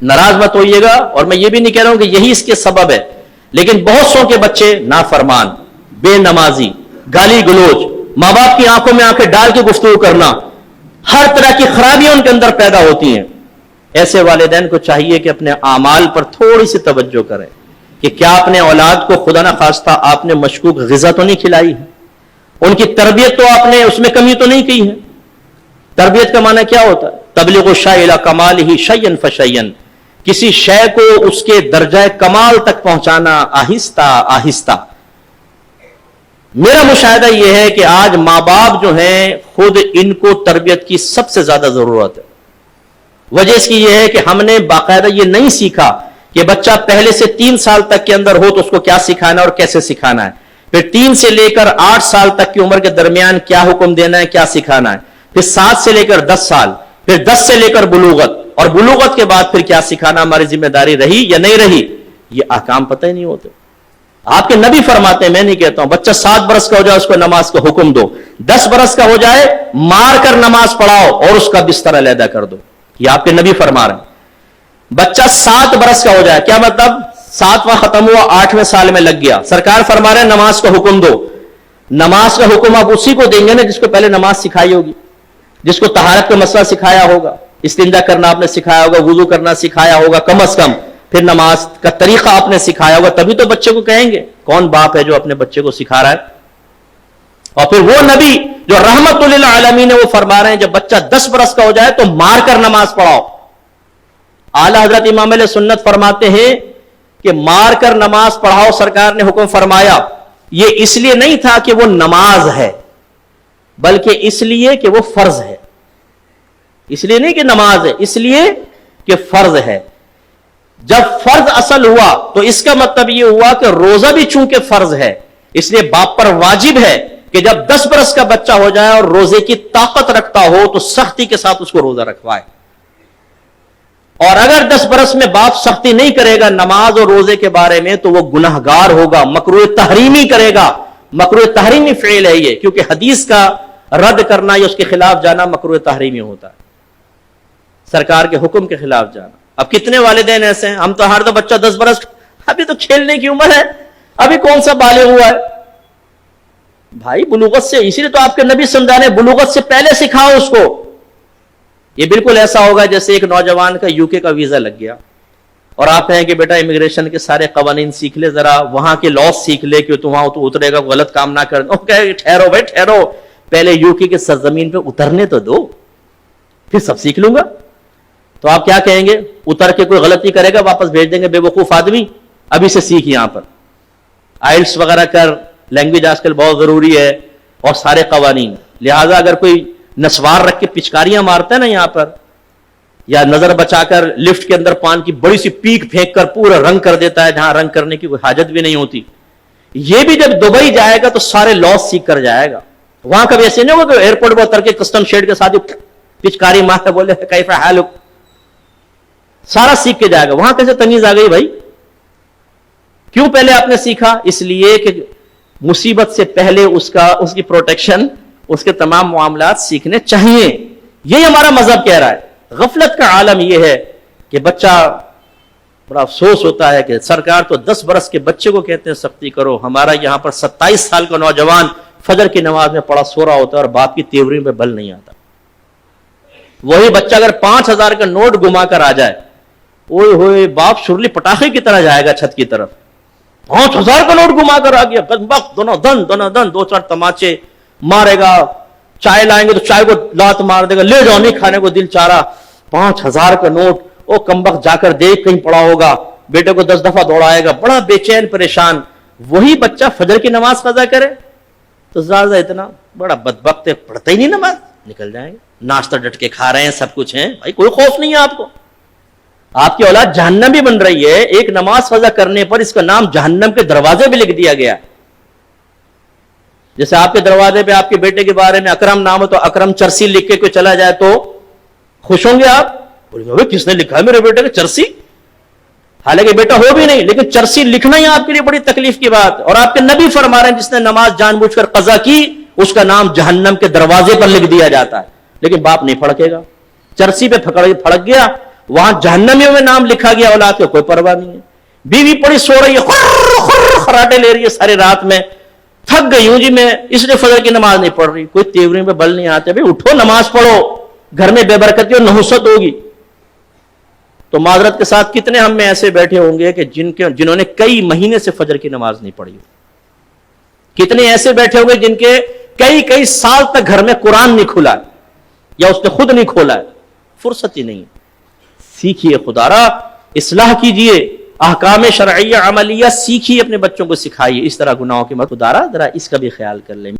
ناراض مت ہوئیے گا، اور میں یہ بھی نہیں کہہ رہا ہوں کہ یہی اس کے سبب ہے، لیکن بہت سو کے بچے نافرمان، بے نمازی، گالی گلوچ، ماں باپ کی آنکھوں میں آنکھیں ڈال کے گفتگو کرنا، ہر طرح کی خرابیاں ان کے اندر پیدا ہوتی ہیں. ایسے والدین کو چاہیے کہ اپنے اعمال پر تھوڑی سی توجہ کریں کہ کیا اپنے اولاد کو خدا نہ خواستہ آپ نے مشکوک غذا تو نہیں کھلائی ہے، ان کی تربیت تو آپ نے اس میں کمی تو نہیں کی ہے. تربیت کا معنی کیا ہوتا ہے؟ تبلیغ الشیء الی کمالہ شیئا فشیئا، کسی شے کو اس کے درجہ کمال تک پہنچانا آہستہ آہستہ. میرا مشاہدہ یہ ہے کہ آج ماں باپ جو ہیں خود ان کو تربیت کی سب سے زیادہ ضرورت ہے. وجہ اس کی یہ ہے کہ ہم نے باقاعدہ یہ نہیں سیکھا کہ بچہ پہلے سے 3 سال تک کے اندر ہو تو اس کو کیا سکھانا اور کیسے سکھانا ہے، پھر 3 سے لے کر 8 سال تک کی عمر کے درمیان کیا حکم دینا ہے، کیا سکھانا ہے، پھر 7 سے لے کر 10 سال، پھر 10 سے لے کر بلوغت، اور بلوغت کے بعد پھر کیا سکھانا ہماری ذمہ داری رہی یا نہیں رہی، یہ احکام پتہ ہی نہیں ہوتے. آپ کے نبی فرماتے ہیں، میں نہیں کہتا ہوں، بچہ 7 برس کا ہو جائے اس کو نماز کا حکم دو، 10 برس کا ہو جائے مار کر نماز پڑھاؤ اور اس کا بستر علیحدہ کر دو. یہ آپ کے نبی فرما رہے ہیں. بچہ 7 برس کا ہو جائے، کیا مطلب 7واں ختم ہوا 8ویں سال میں لگ گیا، سرکار فرما رہے ہیں نماز کا حکم دو. نماز کا حکم آپ اسی کو دیں گے نا جس کو پہلے نماز سکھائی ہوگی، جس کو طہارت کا مسئلہ سکھایا ہوگا، استنجا کرنا آپ نے سکھایا ہوگا، وضو کرنا سکھایا ہوگا کم از کم، پھر نماز کا طریقہ آپ نے سکھایا ہوگا، تبھی تو بچے کو کہیں گے. کون باپ ہے جو اپنے بچے کو سکھا رہا ہے؟ اور پھر وہ نبی جو رحمت للعالمین ہے وہ فرما رہے ہیں جب بچہ 10 برس کا ہو جائے تو مار کر نماز پڑھاؤ. اعلی حضرت امام علیہ سنت فرماتے ہیں کہ مار کر نماز پڑھاؤ سرکار نے حکم فرمایا، یہ اس لیے نہیں تھا کہ وہ نماز ہے، بلکہ اس لیے کہ وہ فرض ہے. اس لیے نہیں کہ نماز ہے، اس لیے کہ فرض ہے. جب فرض اصل ہوا تو اس کا مطلب یہ ہوا کہ روزہ بھی چونکہ فرض ہے، اس لیے باپ پر واجب ہے کہ جب 10 برس کا بچہ ہو جائے اور روزے کی طاقت رکھتا ہو تو سختی کے ساتھ اس کو روزہ رکھوائے. اور اگر 10 برس میں باپ سختی نہیں کرے گا نماز اور روزے کے بارے میں تو وہ گناہگار ہوگا، مکروہ تحریمی کرے گا. مکروہ تحریمی فعل ہے یہ، کیونکہ حدیث کا رد کرنا یا اس کے خلاف جانا مکروہ تحریمی ہوتا ہے، سرکار کے حکم کے خلاف جانا. اب کتنے والدین ایسے ہیں، ہم تو ہر دو بچہ 10 برس ابھی تو کھیلنے کی عمر ہے، ابھی کون سا بالغ ہوا ہے. بھائی بلوغت سے، اسی لیے تو آپ کے نبی سمجھانے بلوغت سے پہلے سکھاؤ اس کو. یہ بالکل ایسا ہوگا جیسے ایک نوجوان کا UK کا ویزا لگ گیا اور آپ کہیں کہ بیٹا امیگریشن کے سارے قوانین سیکھ لے، ذرا وہاں کے لاس سیکھ لے کہ تو وہاں تو اترے گا، غلط کام نہ کر. ٹھہرو بھائی ٹھہرو، پہلے UK کے سرزمین پہ اترنے تو دو، پھر سب سیکھ لوں گا. تو آپ کیا کہیں گے؟ اتر کے کوئی غلطی کرے گا واپس بھیج دیں گے، بے وقوف آدمی، ابھی سے سیکھ یہاں پر آئلٹس وغیرہ کر، لینگویج آج کل بہت ضروری ہے اور سارے قوانین. لہٰذا اگر کوئی نسوار رکھ کے پچکاریاں مارتا ہے نا یہاں پر، یا نظر بچا کر لفٹ کے اندر پان کی بڑی سی پیک پھینک کر پورا رنگ کر دیتا ہے جہاں رنگ کرنے کی کوئی حاجت بھی نہیں ہوتی، یہ بھی جب دبئی جائے گا تو سارے لاس سیکھ کر جائے گا. وہاں کبھی ایسے نہیں ہوگا کہ ایئرپورٹ پر اتر کے کسٹم شیڈ کے ساتھ پچکاری مار بولے کیف حالک، سارا سیکھ کے جائے گا. وہاں کیسے تمیز آ گئی بھائی؟ کیوں پہلے آپ نے سیکھا؟ اس لیے کہ مصیبت سے پہلے اس کی پروٹیکشن، اس کے تمام معاملات سیکھنے چاہیے. یہی ہمارا مذہب کہہ رہا ہے. غفلت کا عالم یہ ہے کہ بچہ، بڑا افسوس ہوتا ہے کہ سرکار تو 10 برس کے بچے کو کہتے ہیں سختی کرو، ہمارا یہاں پر 27 سال کا نوجوان فجر کی نماز میں پڑا سو رہا ہوتا ہے اور باپ کی تیوری میں بل نہیں آتا. وہی بچہ اگر 5000 کا نوٹ گما کر آ جائے، اوئے ہوئے باپ شرلی پٹاخے کی طرح جائے گا چھت کی طرف. 5000 کا نوٹ گما کر آ گیا، دونوں دن 2-4 تماچے مارے گا. چائے لائیں گے تو چائے کو لات مار دے گا، لے جاؤ نہیں کھانے کو دل چارہ. 5000 کا نوٹ، او کمبخت جا کر دیکھ کہیں پڑا ہوگا، بیٹے کو 10 دفعہ دوڑائے گا، بڑا بے چین پریشان. وہی بچہ فجر کی نماز قضا کرے تو زیادہ اتنا بڑا بدبخت ہے، پڑھتا ہی نہیں نماز، نکل جائیں گے. ناشتہ ڈٹ کے کھا رہے ہیں، سب کچھ ہے بھائی، کوئی خوف نہیں ہے آپ کو. آپ کی اولاد جہنم بھی بن رہی ہے. ایک نماز قضا کرنے پر اس کا نام جہنم کے دروازے بھی لکھ دیا گیا. جیسے آپ کے دروازے پہ آپ کے بیٹے کے بارے میں اکرم نام ہو تو اکرم چرسی لکھ کے کوئی چلا جائے تو خوش ہوں گے آپ؟ کس نے لکھا ہے میرے بیٹے کا چرسی؟ حالانکہ بیٹا ہو بھی نہیں، لیکن چرسی لکھنا ہی آپ کے لیے بڑی تکلیف کی بات. اور آپ کے نبی فرما رہے ہیں جس نے نماز جان بوجھ کر قضا کی اس کا نام جہنم کے دروازے پر لکھ دیا جاتا ہے. لیکن باپ نہیں پھڑکے گا. چرسی پہ پھڑک گیا وہاں جہنمیوں میں نام لکھا گیا، اولاد کو کوئی پرواہ نہیں ہے. بیوی پڑی سو رہی ہے، خراٹے لے رہی ہے ساری رات میں، تھک گئی ہوں جی میں، اس لیے فجر کی نماز نہیں پڑھ رہی. کوئی تیوری میں بل نہیں آتے، بھائی اٹھو نماز پڑھو، گھر میں بے برکتی اور نحوست ہوگی. تو معذرت کے ساتھ کتنے ہم میں ایسے بیٹھے ہوں گے کہ جنہوں نے کئی مہینے سے فجر کی نماز نہیں پڑھی. کتنے ایسے بیٹھے ہوں گے جن کے کئی سال تک گھر میں قرآن نہیں کھلا ہے، یا اس نے خود نہیں کھولا ہے. فرصت ہی نہیں. سیکھیے خدا را، اصلاح کیجئے، احکام شرعیہ عملیہ سیکھیے، اپنے بچوں کو سکھائیے. اس طرح گناہوں کے مت خدا را ذرا اس کا بھی خیال کر لیں.